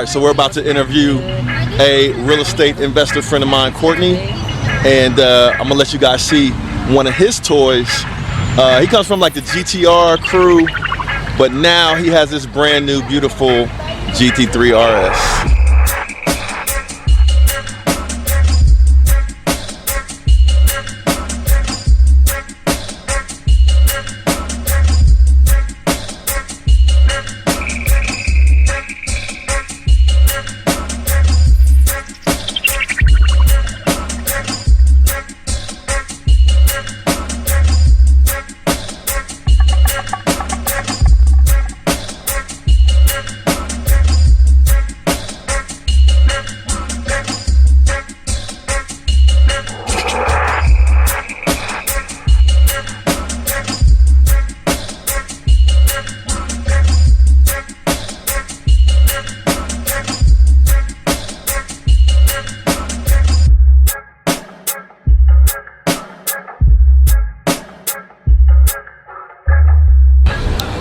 right, so we're about to interview a real estate investor friend of mine, Courtney, and I'm gonna let you guys see one of his toys. He comes from like the GTR crew, but now he has this brand new, beautiful GT3 RS.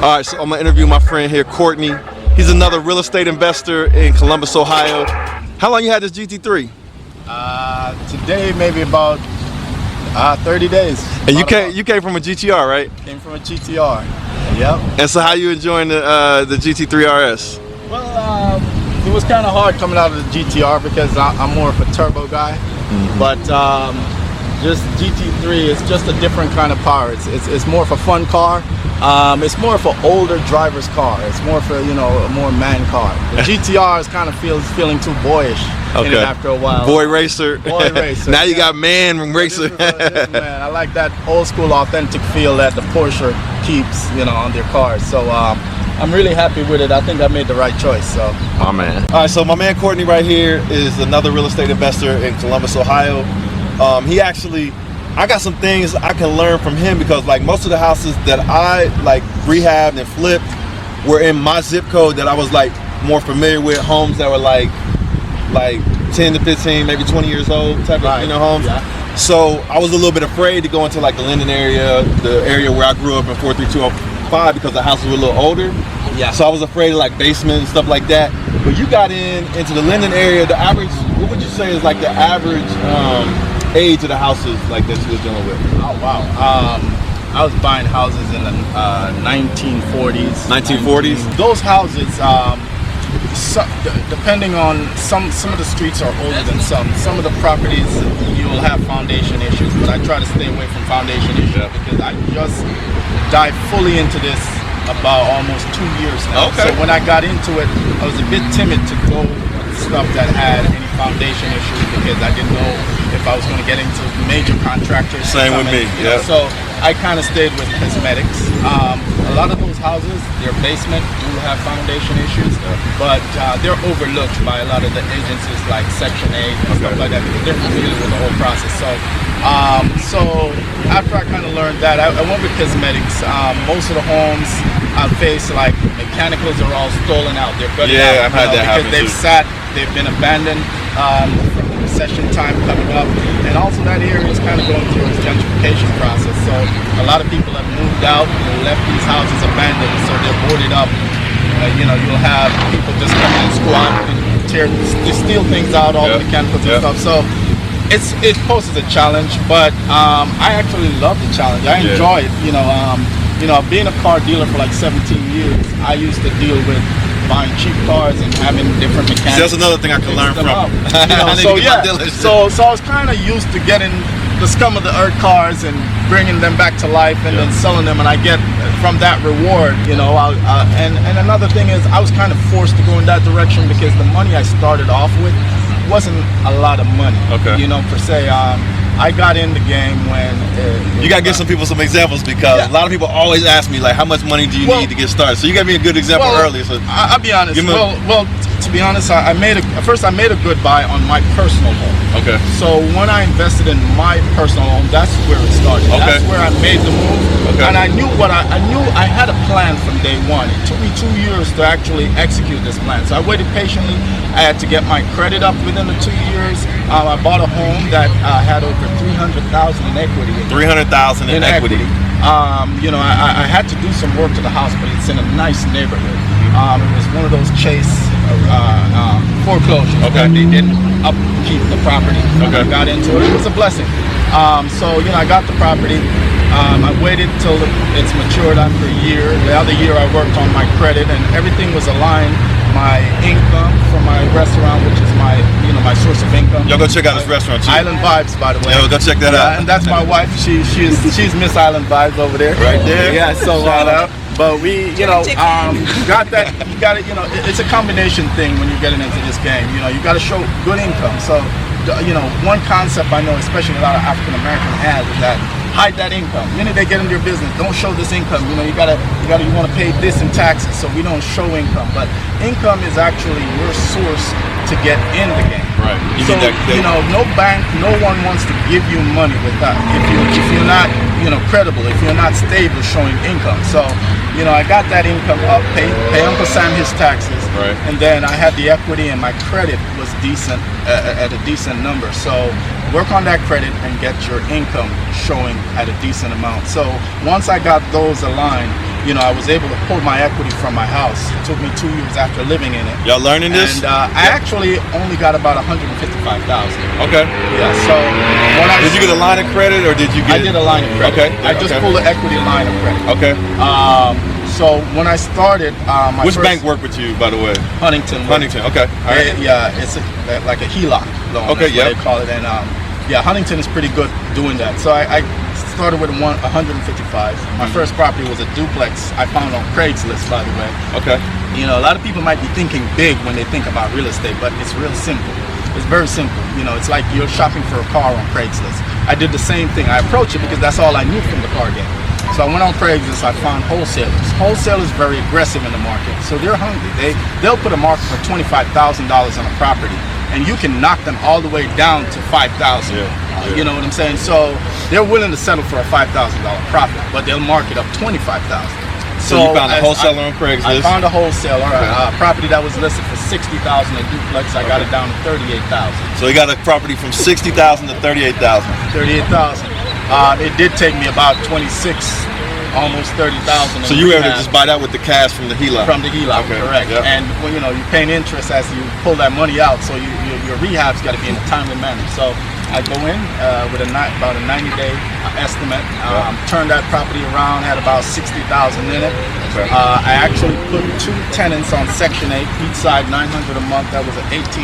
All right, so I'm gonna interview my friend here, Courtney. He's another real estate investor in Columbus, Ohio. How long you had this GT3? Today, maybe about 30 days. And you came from a GTR, right? Came from a GTR. Yep. And so how you enjoying the GT3 RS? Well, it was kind of hard coming out of the GTR because I'm more of a turbo guy. Mm-hmm. But just GT3 is just a different kind of power. It's more of a fun car. It's more of an older driver's car. It's more for, you know, a more man car. The GTR is kind of feeling too boyish in it after a while. Boy racer. Boy racer. Now you got man racer. Man, I like that old school authentic feel that the Porsche keeps, you know, on their cars. So I'm really happy with it. I think I made the right choice. So. My man. All right, so my man Courtney right here is another real estate investor in Columbus, Ohio. I got some things I can learn from him because like most of the houses that I like rehabbed and flipped were in my zip code that I was like more familiar with, homes that were like 10 to 15, maybe 20 years old type of, you know, homes. Yeah. So I was a little bit afraid to go into like the Linden area, the area where I grew up in 43205 because the houses were a little older. Yeah. So I was afraid of like basement and stuff like that. But you got into the Linden area, the average, what would you say is like the average age of the houses like that you were dealing with? Oh wow. I was buying houses in the 1940s. 1940s? Those houses, depending on some of the streets are older than some. Some of the properties you'll have foundation issues, but I try to stay away from foundation issues because I just dived fully into this about almost 2 years now. Okay. So when I got into it, I was a bit timid to go with stuff that had any foundation issues because I didn't know if I was going to get into major contractors. Same with me, yeah. So I kind of stayed with cosmetics. A lot of those houses, their basement do have foundation issues, but they're overlooked by a lot of the agencies like Section 8 and stuff like that because they're familiar with the whole process. So after I kind of learned that, I went with cosmetics. Most of the homes I face, like mechanicals are all stolen out. They're gutted out, I've had that happen because they've been abandoned. Recession time coming up, and also that area is kind of going through its gentrification process. So a lot of people have moved out and left these houses abandoned, so they're boarded up. You know, you'll have people just come in, squat, and steal things out, all the mechanicals and stuff. So it poses a challenge, but I actually love the challenge. I enjoy it. You know, being a car dealer for like 17 years, I used to deal with buying cheap cars and having different mechanics. That's another thing I can learn from. So I was kind of used to getting the scum of the earth cars and bringing them back to life and then selling them, and I get from that reward, you know. And another thing is I was kind of forced to go in that direction because the money I started off with wasn't a lot of money, you know, per se. I got in the game when you gotta give some people some examples because a lot of people always ask me like, how much money do you need to get started? So you gave me a good example earlier. So I'll be honest. Well, to be honest, I made a good buy on my personal home. Okay. So when I invested in my personal home, that's where it started. Okay. That's where I made the move. Okay. And I knew I had a plan from day one. It took me 2 years to actually execute this plan. So I waited patiently. I had to get my credit up within the 2 years. I bought a home that had over $300,000 in equity. $300,000 in equity. You know, I had to do some work to the house, but it's in a nice neighborhood. It was one of those Chase foreclosure. Okay. They didn't upkeep the property. Okay. I got into it. It was a blessing. So I got the property. I waited till it's matured after a year. The other year I worked on my credit, and everything was aligned. My income from my restaurant, which is my source of income. Y'all go check out this restaurant too. Island Vibes, by the way. Yeah, go check that out. And that's my wife. She's Miss Island Vibes over there. Right there. Yeah. So shout out. But we, got that. You got it. It's a combination thing when you're getting into this game. You got to show good income. So, one concept I know, especially a lot of African Americans have, is that hide that income. The minute they get into your business, don't show this income. You want to pay this in taxes, so we don't show income. But income is actually your source to get in the game. Right. So no bank, no one wants to give you money with that if you're not credible, if you're not stable showing income. So I got that income up, pay Uncle Sam his taxes, right. And then I had the equity, and my credit was decent at a decent number. So work on that credit and get your income showing at a decent amount. So once I got those aligned, I was able to pull my equity from my house. It took me 2 years after living in it. Y'all learning this? And I actually only got about $155,000. Okay. Yeah. So did you get a line of credit, or did you get? I did a line of credit. Okay. I just pulled an equity line of credit. Okay. So when I started, which bank worked with you, by the way? Huntington. Huntington. Okay. All right. Yeah, it's like a HELOC loan. Okay. Yeah. They call it, and Huntington is pretty good doing that. So I started with 155. My first property was a duplex I found on Craigslist, by the way. Okay. A lot of people might be thinking big when they think about real estate, but it's real simple. It's very simple. It's like you're shopping for a car on Craigslist. I did the same thing. I approached it because that's all I knew from the car game. So I went on Craigslist. I found wholesalers. Wholesalers very aggressive in the market, so they're hungry. They'll put a market for $25,000 on a property, and you can knock them all the way down to $5,000. Yeah. You know what I'm saying? So they're willing to settle for a $5,000 profit, but they'll mark it up $25,000. So you found a wholesaler on Craigslist? I found a wholesaler, a property that was listed for $60,000 a duplex. I got it down to $38,000. So you got a property from $60,000 to $38,000. $38,000. It did take me about 26, almost 30,000. So you were able to just buy that with the cash from the HELOC? From the HELOC, okay. Correct. Yep. And when you're paying interest as you pull that money out, so your rehab's got to be in a timely manner. So I go in with about a 90-day estimate, turned that property around, had about 60,000 in it. Okay. I actually put 2 tenants on Section 8, each side $900 a month. That was an $1,800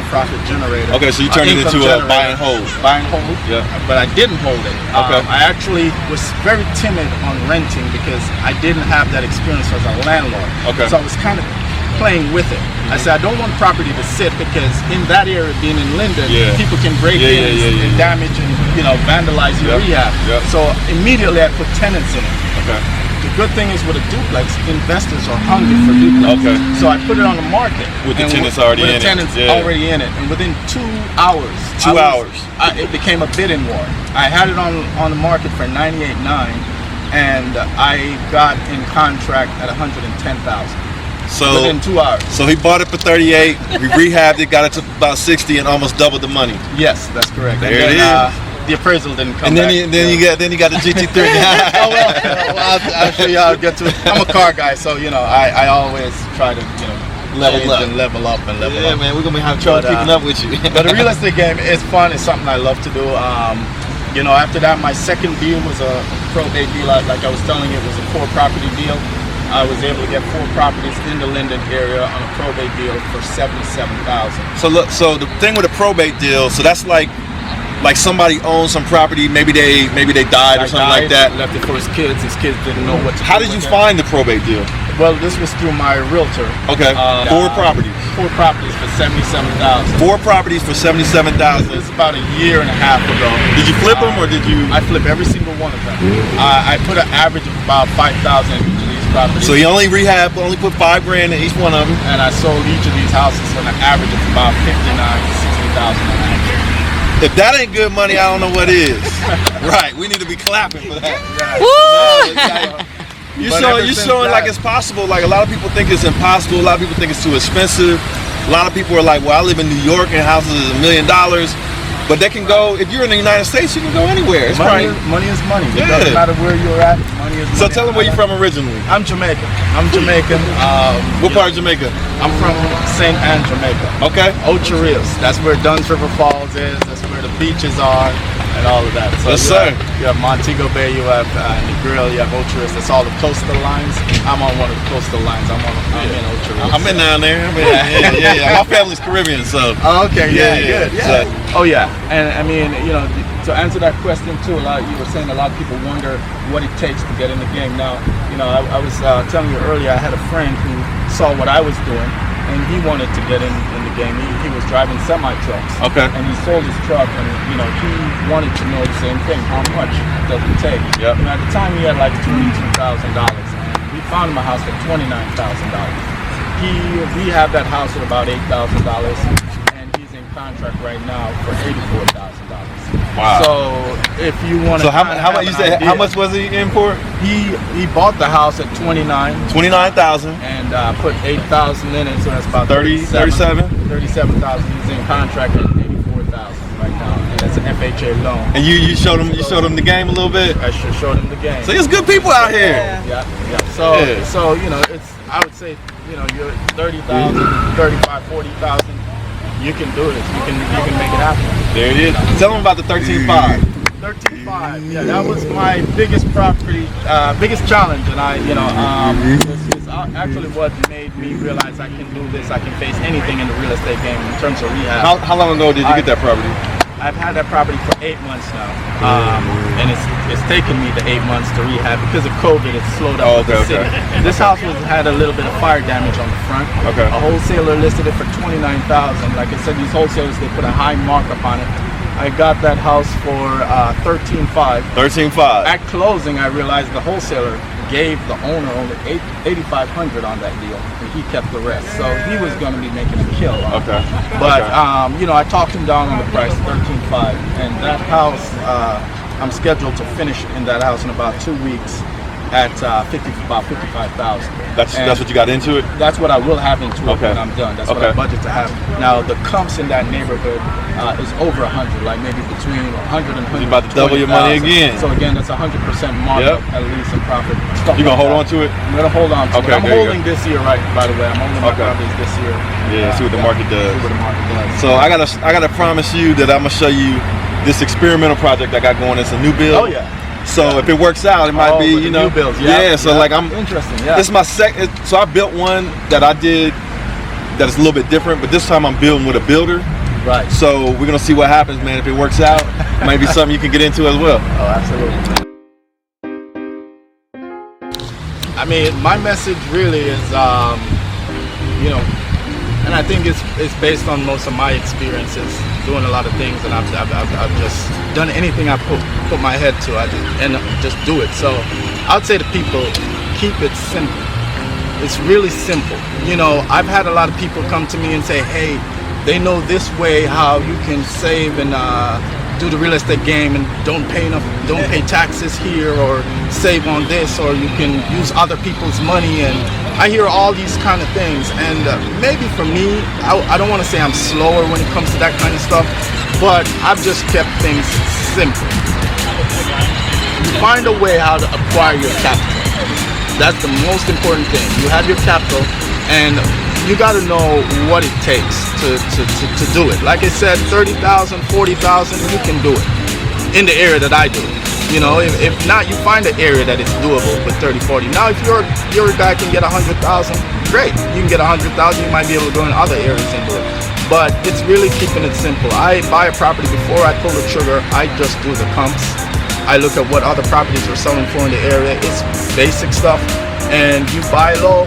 profit generator. Okay, so you turned it into a buy and hold. Buy and hold. Yeah. But I didn't hold it. Okay. I actually was very timid on renting because I didn't have that experience as a landlord. Okay. So I was kind of playing with it. I said, I don't want property to sit because in that area, being in Linden, people can break in and damage and vandalize your rehab. Yeah. So immediately I put tenants in it. Okay. The good thing is with a duplex, investors are hungry for duplex. Okay. So I put it on the market with the tenants already in it. With the tenants already in it, and within 2 hours, it became a bidding war. I had it on the market for $98,900, and I got in contract at $110,000. So within 2 hours. So he bought it for 38. We rehabbed it, got it to about 60, and almost doubled the money. Yes, that's correct. There it is. The appraisal didn't come and then back. Then you got the GT3. Oh well, I'll show you how to get to it. I'm a car guy, so I always try to level up. Yeah, man, we're gonna be having trouble keeping up with you. But the real estate game is fun. It's something I love to do. After that, my second deal was a probate deal. Like I was telling you, it was a 4-property deal. I was able to get 4 properties in the Linden area on a probate deal for $77,000. So look, so the thing with a probate deal, so that's like somebody owns some property, maybe they died or something like that. Left it for his kids. His kids didn't know what to do. How did you find the probate deal? Well, this was through my realtor. Okay. 4 properties. 4 properties for $77,000. 4 properties for $77,000. This is about a year and a half ago. Did you flip them or did you? I flip every single one of them. I put an average of about $5,000 in each of these properties. So you only put $5,000 in each one of them. And I sold each of these houses for an average of about $59,000 to $60,000. If that ain't good money, I don't know what is. Right, we need to be clapping for that. You're showing like it's possible. Like a lot of people think it's impossible. A lot of people think it's too expensive. A lot of people are like, well, I live in New York and houses is $1 million. But they can go, if you're in the United States, you can go anywhere. It's money is money. It doesn't matter where you're at. Money is money. So tell them where you're from originally. I'm Jamaican. What part of Jamaica? I'm from St. Anne, Jamaica. Okay. Ocho Rios. That's where Dunn's River Falls is. That's where the beaches are and all of that. So yes, sir. You have Montego Bay, you have Negril, you have Ocho Rios. That's all the coastal lines. I'm on one of the coastal lines. I'm in Ocho Rios. I'm in down there. Yeah. My family's Caribbean, so. Oh, okay. Good. Yeah. So, oh yeah. And I mean, you know, to answer that question too, you were saying a lot of people wonder what it takes to get in the game. Now, you know, I was telling you earlier, I had a friend who saw what I was doing, and he wanted to get in the game. He was driving semi-trucks. Okay. And he sold his truck, and you know, he wanted to know the same thing. How much does it take? Yep. And at the time, he had like $22,000. We found him a house for $29,000. We have that house at about $8,000, and he's in contract right now for $84,000. wow. So if you want to, so how much you say? How much was he in for? He bought the house at $29,000 and put $8,000 in it, so that's about 37,000. He's in contract at $84,000 right now, and it's an FHA loan. And you showed him the game a little bit. I showed him the game. So there's good people out here. Yeah. So you know, I would say, you know, you're 30,000, 35, 40,000. You can do this. You can make it happen. There it is. Tell them about the 13.5. 13.5. Yeah, that was my biggest property, biggest challenge, and it's actually what made me realize I can do this. I can face anything in the real estate game in terms of rehab. How long ago did you get that property? I've had that property for 8 months now, and it's taken me the 8 months to rehab because of COVID. It's slowed up the city. This house had a little bit of fire damage on the front. Okay. A wholesaler listed it for $29,000. Like I said, these wholesalers, they put a high markup on it. I got that house for $13,500. $13,500. At closing, I realized the wholesaler gave the owner only $8,500 on that deal, and he kept the rest. So he was going to be making a kill on it. But you know, I talked him down on the price, $13,500, and that house, I'm scheduled to finish in that house in about 2 weeks at about $55,000. That's what you got into it? That's what I will have into it when I'm done. That's what I budget to have. Now the comps in that neighborhood is over 100, like maybe between 100 and 120,000. You're about to double your money again. So again, that's 100% markup, at least in profit. You gonna hold on to it? I'm gonna hold on to it. I'm holding this year, right? By the way, I'm holding my properties this year. Yeah, see what the market does. See what the market does. So I gotta promise you that I'm gonna show you this experimental project I got going. It's a new build. Oh yeah. So if it works out, it might be, you know, new builds. So like I'm interesting. Yeah. This is my second. So I built one that I did that is a little bit different, but this time I'm building with a builder. Right. So we're gonna see what happens, man. If it works out, it might be something you can get into as well. Oh, absolutely. I mean, my message really is, you know, and I think it's based on most of my experiences doing a lot of things, and I've just done anything I put my head to. I just do it. So I'd say to people, keep it simple. It's really simple. You know, I've had a lot of people come to me and say, hey, they know this way how you can save and do the real estate game and don't pay taxes here, or save on this, or you can use other people's money. And I hear all these kind of things, and maybe for me, I don't want to say I'm slower when it comes to that kind of stuff, but I've just kept things simple. You find a way how to acquire your capital. That's the most important thing. You have your capital, and you got to know what it takes to do it. Like I said, 30,000, 40,000, you can do it in the area that I do. You know, if not, you find an area that is doable with 30, 40. Now, if your guy can get 100,000, great. You can get 100,000. You might be able to go in other areas and do it. But it's really keeping it simple. I buy a property before I pull the trigger. I just do the comps. I look at what other properties are selling for in the area. It's basic stuff, and you buy low.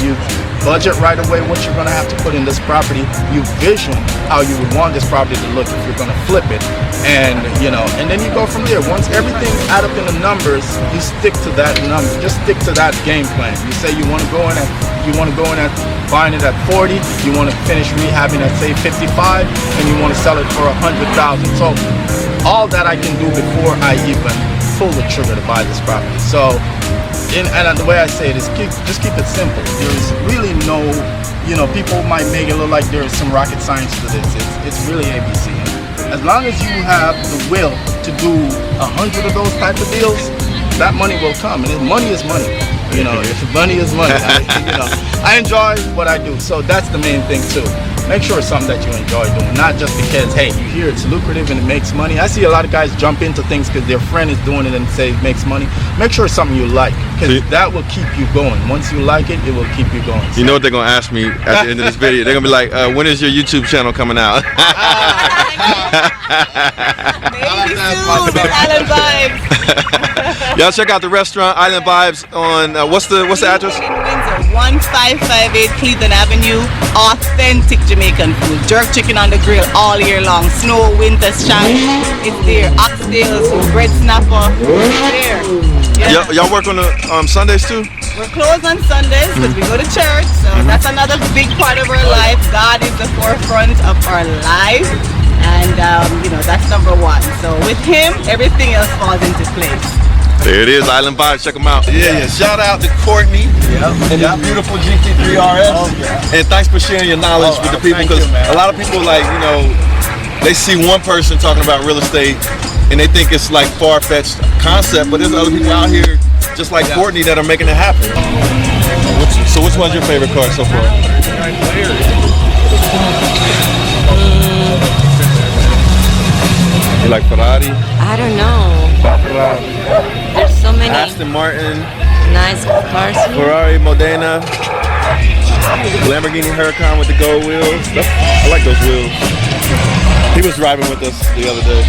You budget right away what you're going to have to put in this property. You vision how you would want this property to look if you're going to flip it, and you know, and then you go from there. Once everything add up in the numbers, you stick to that number. Just stick to that game plan. You say you want to go in at buying it at 40, you want to finish rehabbing at say 55, and you want to sell it for 100,000. So all that I can do before I even pull the trigger to buy this property. So and the way I say it is just keep it simple. There's really no, you know, people might make it look like there's some rocket science to this. It's really ABC. As long as you have the will to do 100 of those type of deals, that money will come. And money is money. You know, if money is money. I enjoy what I do, so that's the main thing too. Make sure it's something that you enjoy doing, not just because, hey, you hear it's lucrative and it makes money. I see a lot of guys jump into things because their friend is doing it and say it makes money. Make sure it's something you like, because that will keep you going. Once you like it, it will keep you going. You know what they're gonna ask me at the end of this video? They're gonna be like, when is your YouTube channel coming out? Maybe soon, Island Vibes. Y'all check out the restaurant Island Vibes on what's the address? In Windsor, 1558 Cleveland Avenue. Authentic Jamaican food. Jerk chicken on the grill all year long. Snow, winter, shine. It's there. Oxtails, bread snapper. It's there. Yeah. Y'all work on the Sundays too? We're closed on Sundays because we go to church. So that's another big part of our life. God is the forefront of our life. And you know, that's number one. So with him, everything else falls into place. There it is, Island Vibes. Check them out. Yeah. Shout out to Courtney and the beautiful GT3 RS. And thanks for sharing your knowledge with the people, because a lot of people, like, you know, they see one person talking about real estate and they think it's like far-fetched concept, but there's other people out here just like Courtney that are making it happen. So which one's your favorite car so far? You like Ferrari? I don't know. There's so many Aston Martin, nice cars here. Ferrari Modena, Lamborghini Huracan with the gold wheels. I like those wheels. He was driving with us the other day.